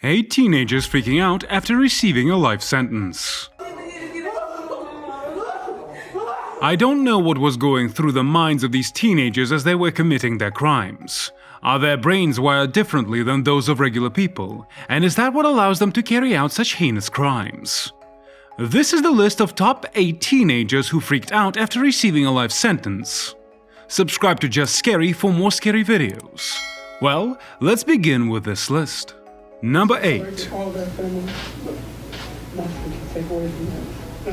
8 teenagers freaking out after receiving a life sentence. I don't know what was going through the minds of these teenagers as they were committing their crimes. Are their brains wired differently than those of regular people? And is that what allows them to carry out such heinous crimes? This is the list of top 8 teenagers who freaked out after receiving a life sentence. Subscribe to Just Scary for more scary videos. Well, let's begin with this list. Number 8.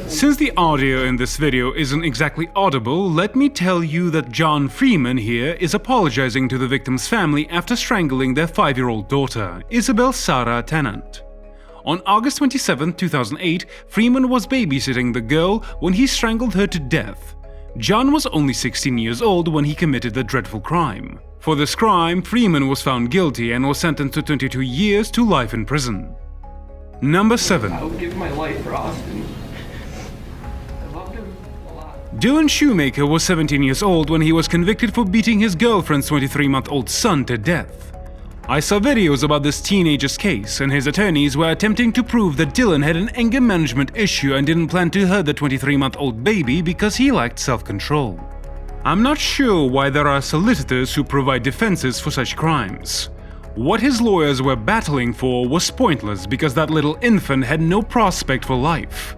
Since the audio in this video isn't exactly audible, let me tell you that John Freeman here is apologizing to the victim's family after strangling their 5-year-old daughter, Isabel Sarah Tennant. On August 27, 2008, Freeman was babysitting the girl when he strangled her to death. John was only 16 years old when he committed the dreadful crime. For this crime, Freeman was found guilty and was sentenced to 22 years to life in prison. Number 7. I would give my life for Austin. I loved him a lot. Dylan Shoemaker was 17 years old when he was convicted for beating his girlfriend's 23-month-old son to death. I saw videos about this teenager's case, and his attorneys were attempting to prove that Dylan had an anger management issue and didn't plan to hurt the 23-month-old baby because he lacked self-control. I'm not sure why there are solicitors who provide defenses for such crimes. What his lawyers were battling for was pointless because that little infant had no prospect for life.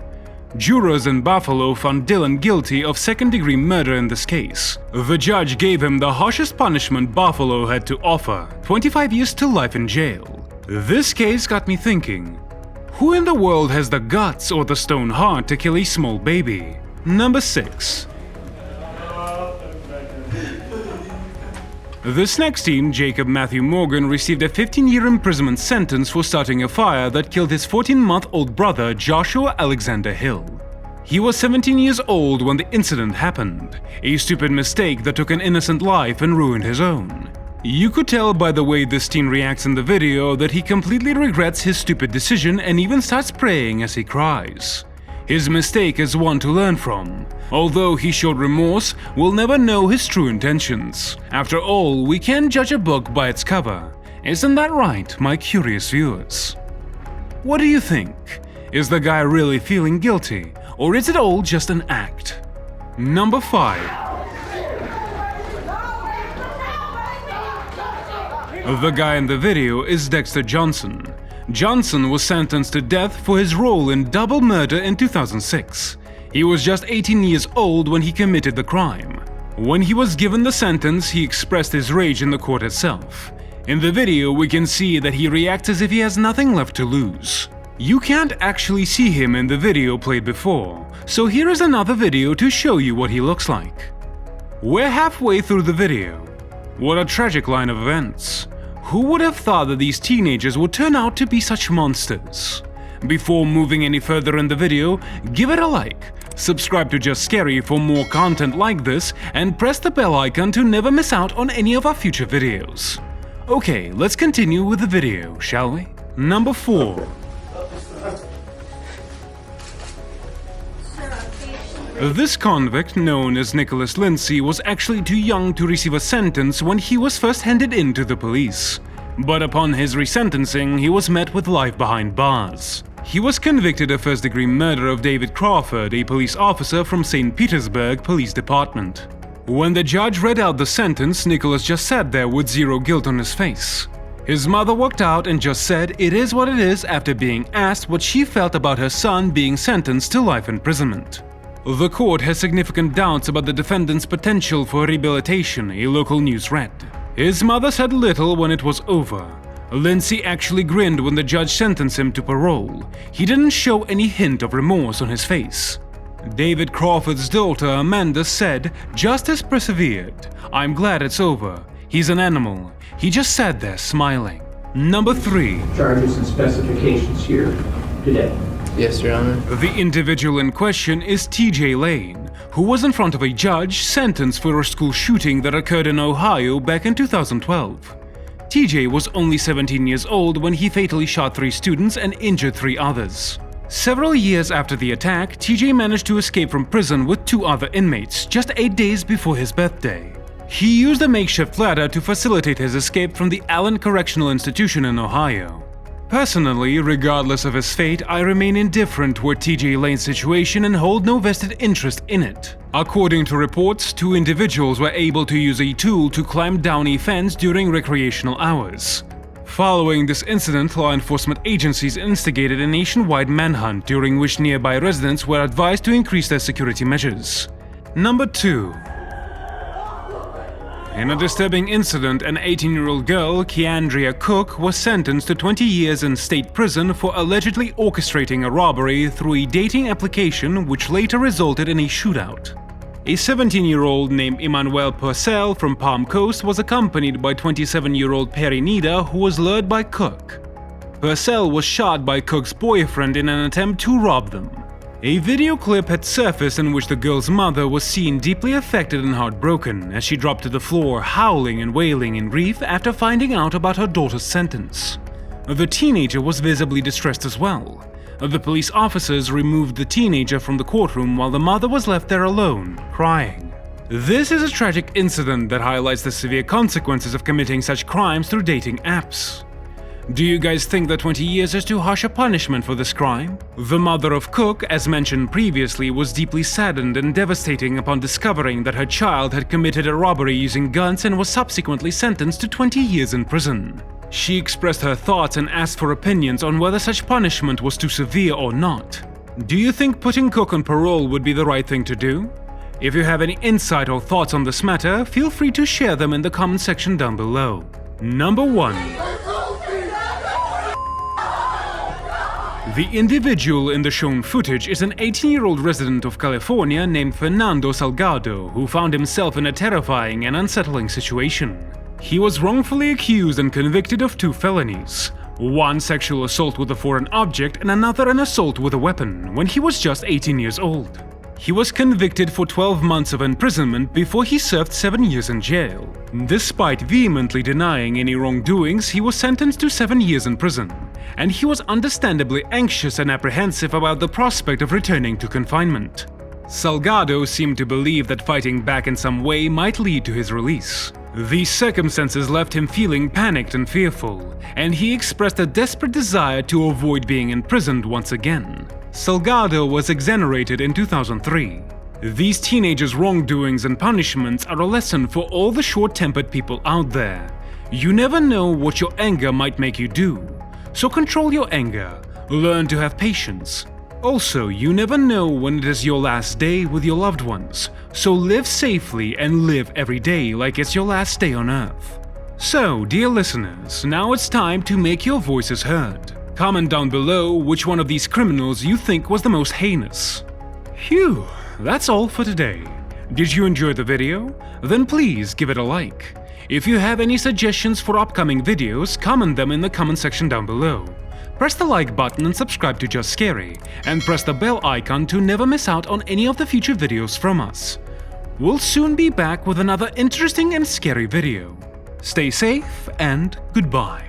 Jurors in Buffalo found Dylan guilty of second-degree murder in this case. The judge gave him the harshest punishment Buffalo had to offer, 25 years to life in jail. This case got me thinking, who in the world has the guts or the stone heart to kill a small baby? Number 6. This next teen, Jacob Matthew Morgan, received a 15-year imprisonment sentence for starting a fire that killed his 14-month-old brother Joshua Alexander Hill. He was 17 years old when the incident happened, a stupid mistake that took an innocent life and ruined his own. You could tell by the way this teen reacts in the video that he completely regrets his stupid decision and even starts praying as he cries. His mistake is one to learn from. Although he showed remorse, we'll never know his true intentions. After all, we can't judge a book by its cover. Isn't that right, my curious viewers? What do you think? Is the guy really feeling guilty, or is it all just an act? Number 5. The guy in the video is Dexter Johnson. Johnson was sentenced to death for his role in double murder in 2006. He was just 18 years old when he committed the crime. When he was given the sentence, he expressed his rage in the court itself. In the video, we can see that he reacts as if he has nothing left to lose. You can't actually see him in the video played before, so here is another video to show you what he looks like. We're halfway through the video. What a tragic line of events. Who would have thought that these teenagers would turn out to be such monsters? Before moving any further in the video, give it a like, subscribe to Just Scary for more content like this, and press the bell icon to never miss out on any of our future videos. Okay, let's continue with the video, shall we? Number 4. This convict, known as Nicholas Lindsay, was actually too young to receive a sentence when he was first handed in to the police. But upon his resentencing, he was met with life behind bars. He was convicted of first-degree murder of David Crawford, a police officer from St. Petersburg Police Department. When the judge read out the sentence, Nicholas just sat there with zero guilt on his face. His mother walked out and just said it is what it is after being asked what she felt about her son being sentenced to life imprisonment. The court has significant doubts about the defendant's potential for rehabilitation, a local news read. His mother said little when it was over. Lindsay actually grinned when the judge sentenced him to parole. He didn't show any hint of remorse on his face. David Crawford's daughter Amanda said, "Justice persevered. I'm glad it's over. He's an animal. He just sat there smiling." Number 3. Charges and specifications here today. Yes, Your Honor. The individual in question is TJ Lane, who was in front of a judge sentenced for a school shooting that occurred in Ohio back in 2012. TJ was only 17 years old when he fatally shot 3 students and injured 3 others. Several years after the attack, TJ managed to escape from prison with 2 other inmates just 8 days before his birthday. He used a makeshift ladder to facilitate his escape from the Allen Correctional Institution in Ohio. Personally, regardless of his fate, I remain indifferent toward TJ Lane's situation and hold no vested interest in it. According to reports, 2 individuals were able to use a tool to climb down a fence during recreational hours. Following this incident, law enforcement agencies instigated a nationwide manhunt during which nearby residents were advised to increase their security measures. Number 2. In a disturbing incident, an 18-year-old girl, Keandria Cook, was sentenced to 20 years in state prison for allegedly orchestrating a robbery through a dating application which later resulted in a shootout. A 17-year-old named Emmanuel Purcell from Palm Coast was accompanied by 27-year-old Perry Nida, who was lured by Cook. Purcell was shot by Cook's boyfriend in an attempt to rob them. A video clip had surfaced in which the girl's mother was seen deeply affected and heartbroken as she dropped to the floor, howling and wailing in grief after finding out about her daughter's sentence. The teenager was visibly distressed as well. The police officers removed the teenager from the courtroom while the mother was left there alone, crying. This is a tragic incident that highlights the severe consequences of committing such crimes through dating apps. Do you guys think that 20 years is too harsh a punishment for this crime? The mother of Cook, as mentioned previously, was deeply saddened and devastated upon discovering that her child had committed a robbery using guns and was subsequently sentenced to 20 years in prison. She expressed her thoughts and asked for opinions on whether such punishment was too severe or not. Do you think putting Cook on parole would be the right thing to do? If you have any insight or thoughts on this matter, feel free to share them in the comment section down below. Number 1. The individual in the shown footage is an 18-year-old resident of California named Fernando Salgado, who found himself in a terrifying and unsettling situation. He was wrongfully accused and convicted of 2 felonies, one sexual assault with a foreign object and another an assault with a weapon, when he was just 18 years old. He was convicted for 12 months of imprisonment before he served 7 years in jail. Despite vehemently denying any wrongdoings, he was sentenced to 7 years in prison, and he was understandably anxious and apprehensive about the prospect of returning to confinement. Salgado seemed to believe that fighting back in some way might lead to his release. These circumstances left him feeling panicked and fearful, and he expressed a desperate desire to avoid being imprisoned once again. Salgado was exonerated in 2003. These teenagers' wrongdoings and punishments are a lesson for all the short-tempered people out there. You never know what your anger might make you do, so control your anger, learn to have patience. Also, you never know when it is your last day with your loved ones, so live safely and live every day like it's your last day on Earth. So, dear listeners, now it's time to make your voices heard. Comment down below which one of these criminals you think was the most heinous. Phew, that's all for today. Did you enjoy the video? Then please give it a like. If you have any suggestions for upcoming videos, comment them in the comment section down below. Press the like button and subscribe to Just Scary, and press the bell icon to never miss out on any of the future videos from us. We'll soon be back with another interesting and scary video. Stay safe and goodbye.